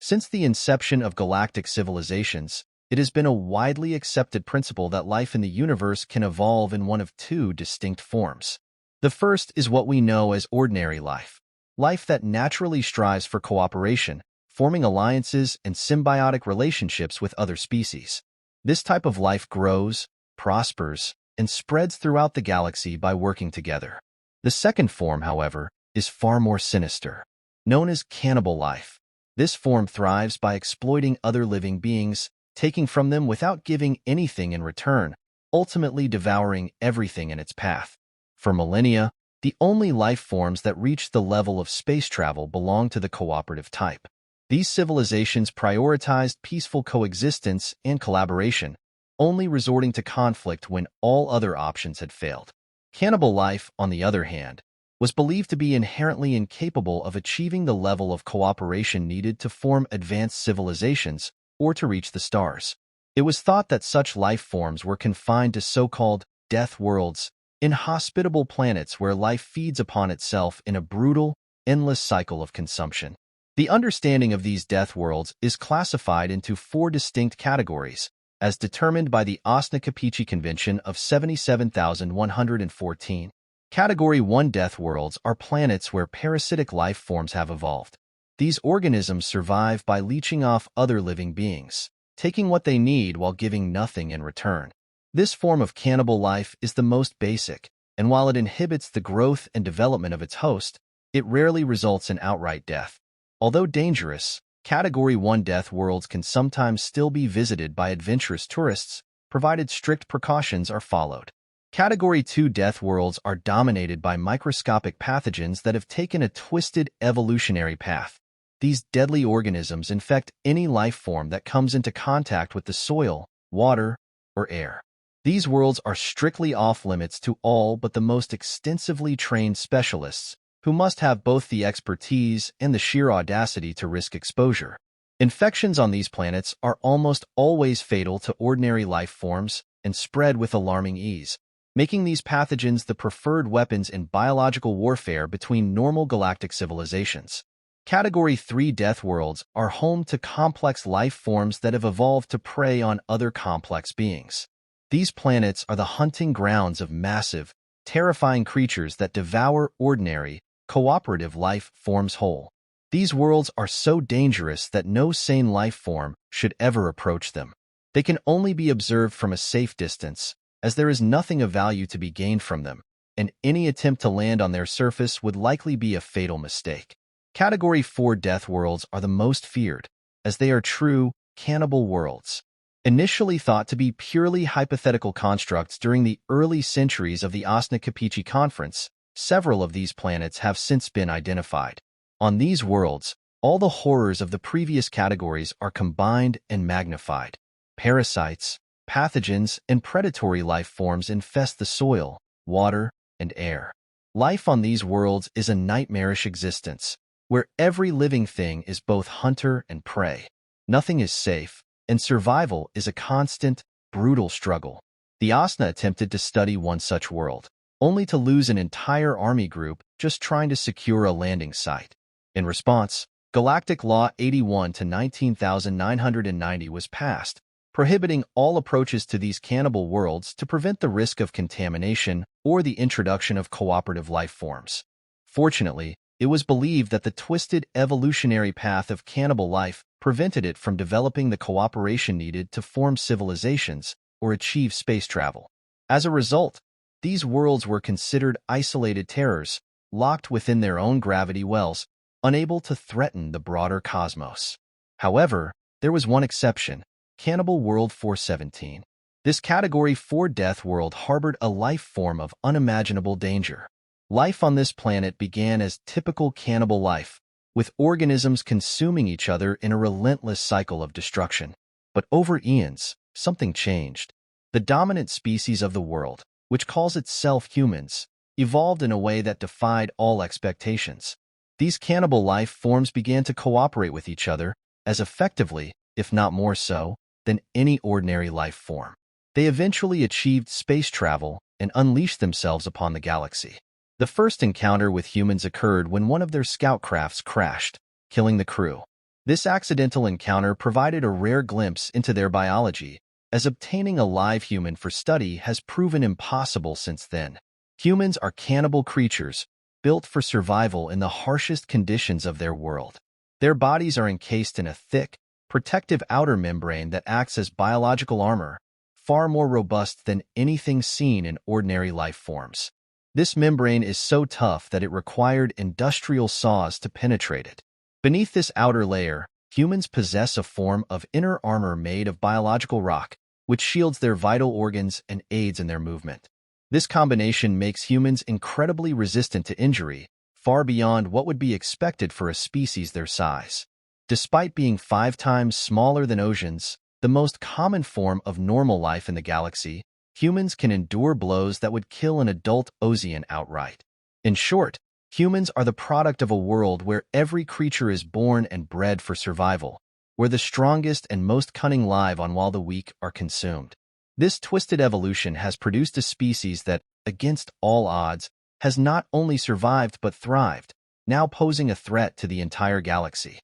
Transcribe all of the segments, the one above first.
Since the inception of galactic civilizations, it has been a widely accepted principle that life in the universe can evolve in one of two distinct forms. The first is what we know as ordinary life, life that naturally strives for cooperation, forming alliances and symbiotic relationships with other species. This type of life grows, prospers, and spreads throughout the galaxy by working together. The second form, however, is far more sinister. Known as cannibal life, this form thrives by exploiting other living beings, taking from them without giving anything in return, ultimately devouring everything in its path. For millennia, the only life forms that reach the level of space travel belong to the cooperative type. These civilizations prioritized peaceful coexistence and collaboration, only resorting to conflict when all other options had failed. Cannibal life, on the other hand, was believed to be inherently incapable of achieving the level of cooperation needed to form advanced civilizations or to reach the stars. It was thought that such life forms were confined to so-called death worlds, inhospitable planets where life feeds upon itself in a brutal, endless cycle of consumption. The understanding of these death worlds is classified into four distinct categories, as determined by the Osna-Capicci Convention of 77,114. Category 1 death worlds are planets where parasitic life forms have evolved. These organisms survive by leeching off other living beings, taking what they need while giving nothing in return. This form of cannibal life is the most basic, and while it inhibits the growth and development of its host, it rarely results in outright death. Although dangerous, Category 1 death worlds can sometimes still be visited by adventurous tourists, provided strict precautions are followed. Category 2 death worlds are dominated by microscopic pathogens that have taken a twisted evolutionary path. These deadly organisms infect any life form that comes into contact with the soil, water, or air. These worlds are strictly off-limits to all but the most extensively trained specialists, who must have both the expertise and the sheer audacity to risk exposure. Infections on these planets are almost always fatal to ordinary life forms and spread with alarming ease, making these pathogens the preferred weapons in biological warfare between normal galactic civilizations. Category 3 death worlds are home to complex life forms that have evolved to prey on other complex beings. These planets are the hunting grounds of massive, terrifying creatures that devour ordinary, cooperative life forms whole. These worlds are so dangerous that no sane life form should ever approach them. They can only be observed from a safe distance, as there is nothing of value to be gained from them, and any attempt to land on their surface would likely be a fatal mistake. Category 4 death worlds are the most feared, as they are true, cannibal worlds. Initially thought to be purely hypothetical constructs during the early centuries of the Osna-Capicci Conference, several of these planets have since been identified. On these worlds, all the horrors of the previous categories are combined and magnified. Parasites, pathogens, and predatory life forms infest the soil, water, and air. Life on these worlds is a nightmarish existence, where every living thing is both hunter and prey. Nothing is safe, and survival is a constant, brutal struggle. The Osna attempted to study one such world, only to lose an entire army group just trying to secure a landing site. In response, Galactic Law 81 to 19,990 was passed, prohibiting all approaches to these cannibal worlds to prevent the risk of contamination or the introduction of cooperative life forms. Fortunately, it was believed that the twisted evolutionary path of cannibal life prevented it from developing the cooperation needed to form civilizations or achieve space travel. As a result, these worlds were considered isolated terrors, locked within their own gravity wells, unable to threaten the broader cosmos. However, there was one exception: Cannibal World 417. This Category 4 death world harbored a life form of unimaginable danger. Life on this planet began as typical cannibal life, with organisms consuming each other in a relentless cycle of destruction. But over eons, something changed. The dominant species of the world, which calls itself humans, evolved in a way that defied all expectations. These cannibal life forms began to cooperate with each other as effectively, if not more so, than any ordinary life form. They eventually achieved space travel and unleashed themselves upon the galaxy. The first encounter with humans occurred when one of their scout crafts crashed, killing the crew. This accidental encounter provided a rare glimpse into their biology, as obtaining a live human for study has proven impossible since then. Humans are cannibal creatures, built for survival in the harshest conditions of their world. Their bodies are encased in a thick, protective outer membrane that acts as biological armor, far more robust than anything seen in ordinary life forms. This membrane is so tough that it required industrial saws to penetrate it. Beneath this outer layer, humans possess a form of inner armor made of biological rock, which shields their vital organs and aids in their movement. This combination makes humans incredibly resistant to injury, far beyond what would be expected for a species their size. Despite being 5 times smaller than oceans, the most common form of normal life in the galaxy, humans can endure blows that would kill an adult Osean outright. In short, humans are the product of a world where every creature is born and bred for survival, where the strongest and most cunning live on while the weak are consumed. This twisted evolution has produced a species that, against all odds, has not only survived but thrived, now posing a threat to the entire galaxy.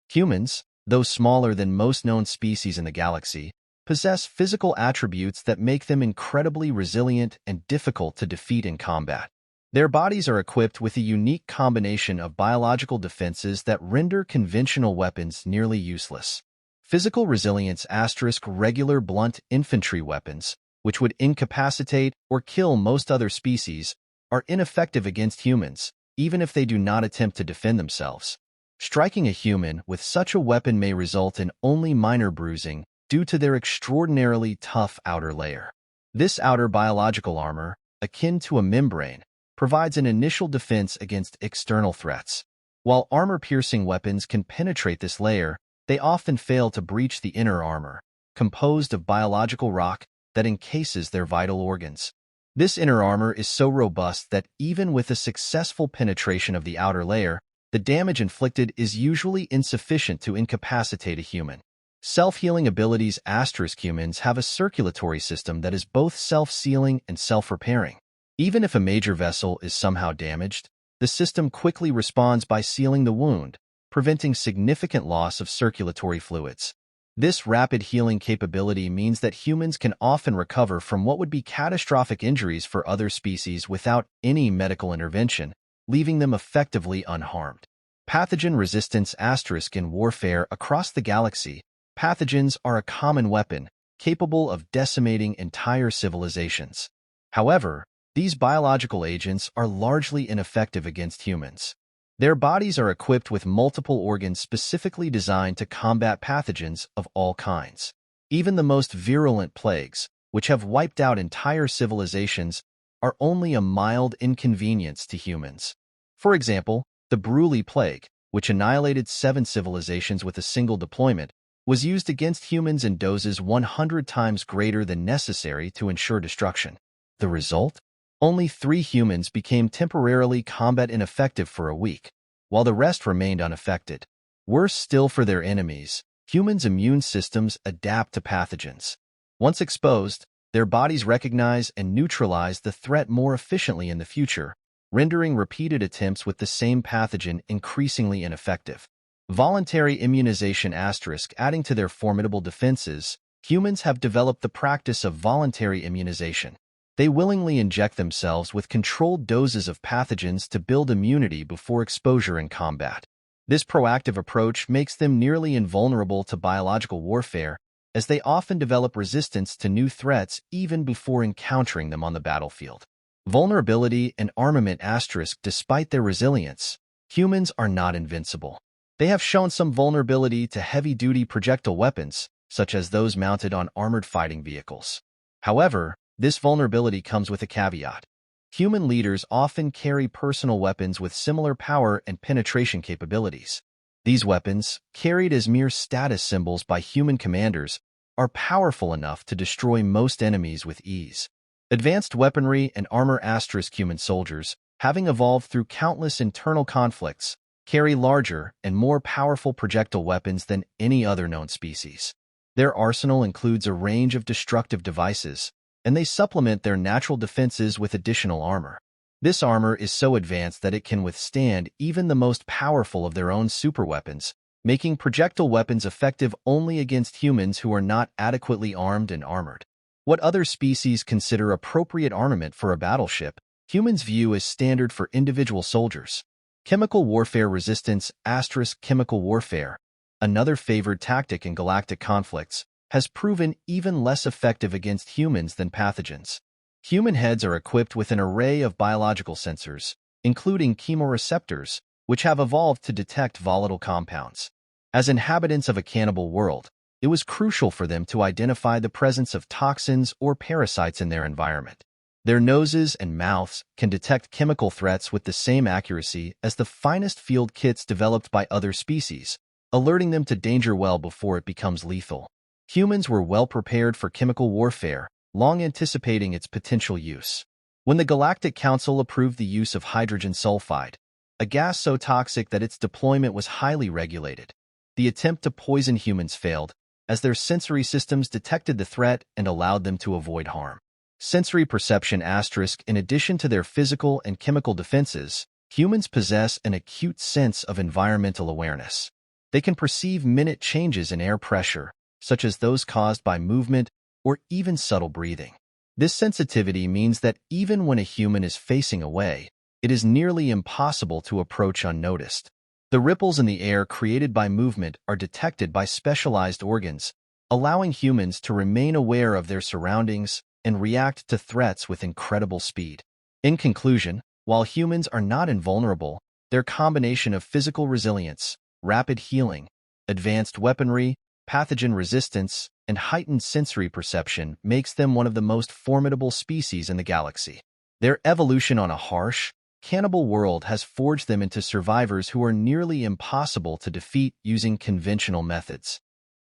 Humans, though smaller than most known species in the galaxy, possess physical attributes that make them incredibly resilient and difficult to defeat in combat. Their bodies are equipped with a unique combination of biological defenses that render conventional weapons nearly useless. Physical resilience * regular blunt infantry weapons, which would incapacitate or kill most other species, are ineffective against humans, even if they do not attempt to defend themselves. Striking a human with such a weapon may result in only minor bruising due to their extraordinarily tough outer layer. This outer biological armor, akin to a membrane, provides an initial defense against external threats. While armor-piercing weapons can penetrate this layer, they often fail to breach the inner armor, composed of biological rock that encases their vital organs. This inner armor is so robust that even with a successful penetration of the outer layer, the damage inflicted is usually insufficient to incapacitate a human. Self-healing abilities * humans have a circulatory system that is both self-sealing and self-repairing. Even if a major vessel is somehow damaged, the system quickly responds by sealing the wound, preventing significant loss of circulatory fluids. This rapid healing capability means that humans can often recover from what would be catastrophic injuries for other species without any medical intervention, leaving them effectively unharmed. Pathogen resistance * in warfare across the galaxy, pathogens are a common weapon, capable of decimating entire civilizations. However, these biological agents are largely ineffective against humans. Their bodies are equipped with multiple organs specifically designed to combat pathogens of all kinds. Even the most virulent plagues, which have wiped out entire civilizations, are only a mild inconvenience to humans. For example, the Bruley Plague, which annihilated 7 civilizations with a single deployment, was used against humans in doses 100 times greater than necessary to ensure destruction. The result? Only 3 humans became temporarily combat ineffective for a week, while the rest remained unaffected. Worse still for their enemies, humans' immune systems adapt to pathogens. Once exposed, their bodies recognize and neutralize the threat more efficiently in the future, rendering repeated attempts with the same pathogen increasingly ineffective. Voluntary immunization * adding to their formidable defenses, humans have developed the practice of voluntary immunization. They willingly inject themselves with controlled doses of pathogens to build immunity before exposure in combat. This proactive approach makes them nearly invulnerable to biological warfare, as they often develop resistance to new threats even before encountering them on the battlefield. Vulnerability and armament * despite their resilience, humans are not invincible. They have shown some vulnerability to heavy-duty projectile weapons, such as those mounted on armored fighting vehicles. However, this vulnerability comes with a caveat. Human leaders often carry personal weapons with similar power and penetration capabilities. These weapons, carried as mere status symbols by human commanders, are powerful enough to destroy most enemies with ease. Advanced weaponry and armor * human soldiers, having evolved through countless internal conflicts, carry larger and more powerful projectile weapons than any other known species. Their arsenal includes a range of destructive devices, and they supplement their natural defenses with additional armor. This armor is so advanced that it can withstand even the most powerful of their own superweapons, making projectile weapons effective only against humans who are not adequately armed and armored. What other species consider appropriate armament for a battleship, humans view as standard for individual soldiers. Chemical warfare resistance * chemical warfare, another favored tactic in galactic conflicts, has proven even less effective against humans than pathogens. Human heads are equipped with an array of biological sensors, including chemoreceptors, which have evolved to detect volatile compounds. As inhabitants of a cannibal world, it was crucial for them to identify the presence of toxins or parasites in their environment. Their noses and mouths can detect chemical threats with the same accuracy as the finest field kits developed by other species, alerting them to danger well before it becomes lethal. Humans were well prepared for chemical warfare, long anticipating its potential use. When the Galactic Council approved the use of hydrogen sulfide, a gas so toxic that its deployment was highly regulated, the attempt to poison humans failed, as their sensory systems detected the threat and allowed them to avoid harm. Sensory perception * in addition to their physical and chemical defenses, humans possess an acute sense of environmental awareness. They can perceive minute changes in air pressure, such as those caused by movement or even subtle breathing. This sensitivity means that even when a human is facing away, it is nearly impossible to approach unnoticed. The ripples in the air created by movement are detected by specialized organs, allowing humans to remain aware of their surroundings and react to threats with incredible speed. In conclusion, while humans are not invulnerable, their combination of physical resilience, rapid healing, advanced weaponry, pathogen resistance, and heightened sensory perception makes them one of the most formidable species in the galaxy. Their evolution on a harsh, cannibal world has forged them into survivors who are nearly impossible to defeat using conventional methods.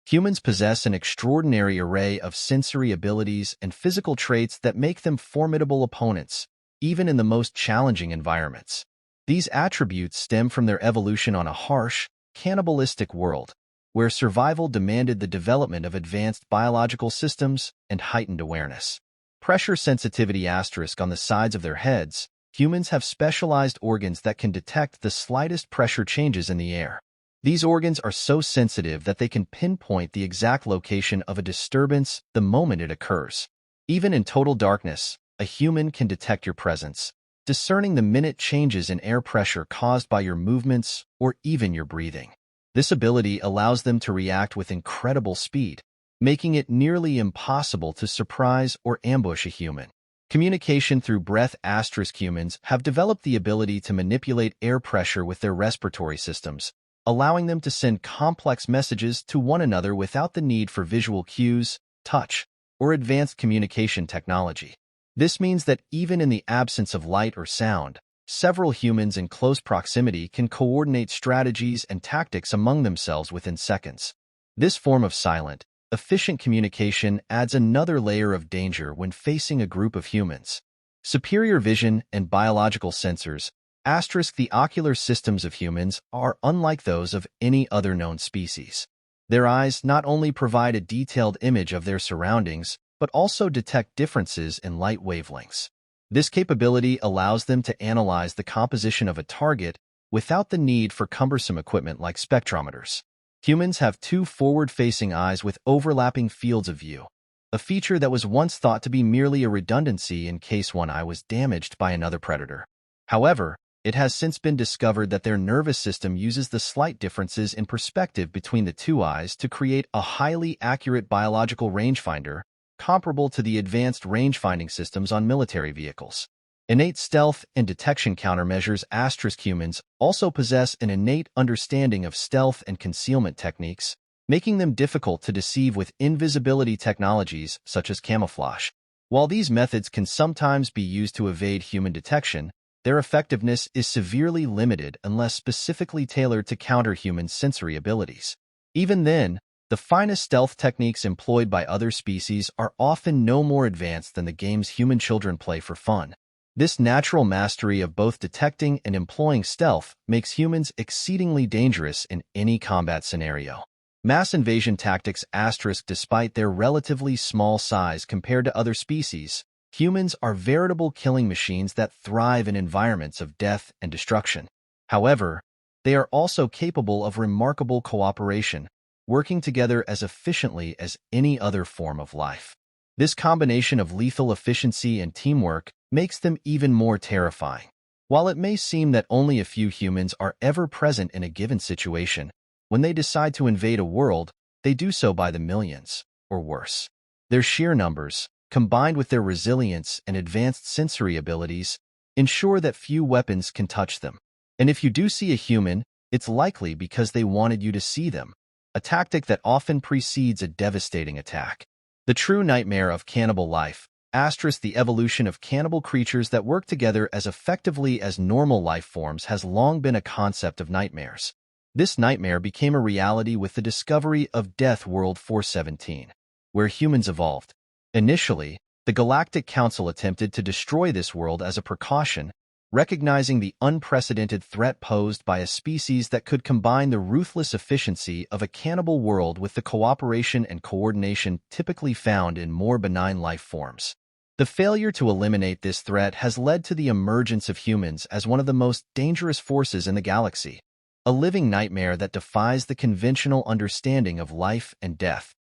Humans possess an extraordinary array of sensory abilities and physical traits that make them formidable opponents, even in the most challenging environments. These attributes stem from their evolution on a harsh, cannibalistic world, where survival demanded the development of advanced biological systems and heightened awareness. Pressure sensitivity * on the sides of their heads, humans have specialized organs that can detect the slightest pressure changes in the air. These organs are so sensitive that they can pinpoint the exact location of a disturbance the moment it occurs. Even in total darkness, a human can detect your presence, discerning the minute changes in air pressure caused by your movements or even your breathing. This ability allows them to react with incredible speed, making it nearly impossible to surprise or ambush a human. Communication through breath * humans have developed the ability to manipulate air pressure with their respiratory systems, allowing them to send complex messages to one another without the need for visual cues, touch, or advanced communication technology. This means that even in the absence of light or sound, several humans in close proximity can coordinate strategies and tactics among themselves within seconds. This form of silent, efficient communication adds another layer of danger when facing a group of humans. Superior vision and biological sensors * the ocular systems of humans are unlike those of any other known species. Their eyes not only provide a detailed image of their surroundings, but also detect differences in light wavelengths. This capability allows them to analyze the composition of a target without the need for cumbersome equipment like spectrometers. Humans have two forward-facing eyes with overlapping fields of view, a feature that was once thought to be merely a redundancy in case one eye was damaged by another predator. However, it has since been discovered that their nervous system uses the slight differences in perspective between the two eyes to create a highly accurate biological rangefinder, comparable to the advanced range-finding systems on military vehicles. Innate stealth and detection countermeasures * humans also possess an innate understanding of stealth and concealment techniques, making them difficult to deceive with invisibility technologies such as camouflage. While these methods can sometimes be used to evade human detection, their effectiveness is severely limited unless specifically tailored to counter human sensory abilities. Even then, the finest stealth techniques employed by other species are often no more advanced than the games human children play for fun. This natural mastery of both detecting and employing stealth makes humans exceedingly dangerous in any combat scenario. Mass invasion tactics * despite their relatively small size compared to other species, humans are veritable killing machines that thrive in environments of death and destruction. However, they are also capable of remarkable cooperation, working together as efficiently as any other form of life. This combination of lethal efficiency and teamwork makes them even more terrifying. While it may seem that only a few humans are ever present in a given situation, when they decide to invade a world, they do so by the millions, or worse. Their sheer numbers, combined with their resilience and advanced sensory abilities, ensure that few weapons can touch them. And if you do see a human, it's likely because they wanted you to see them, a tactic that often precedes a devastating attack. The true nightmare of cannibal life, the evolution of cannibal creatures that work together as effectively as normal life forms has long been a concept of nightmares. This nightmare became a reality with the discovery of Death World 417, where humans evolved. Initially, the Galactic Council attempted to destroy this world as a precaution, recognizing the unprecedented threat posed by a species that could combine the ruthless efficiency of a cannibal world with the cooperation and coordination typically found in more benign life forms. The failure to eliminate this threat has led to the emergence of humans as one of the most dangerous forces in the galaxy, a living nightmare that defies the conventional understanding of life and death.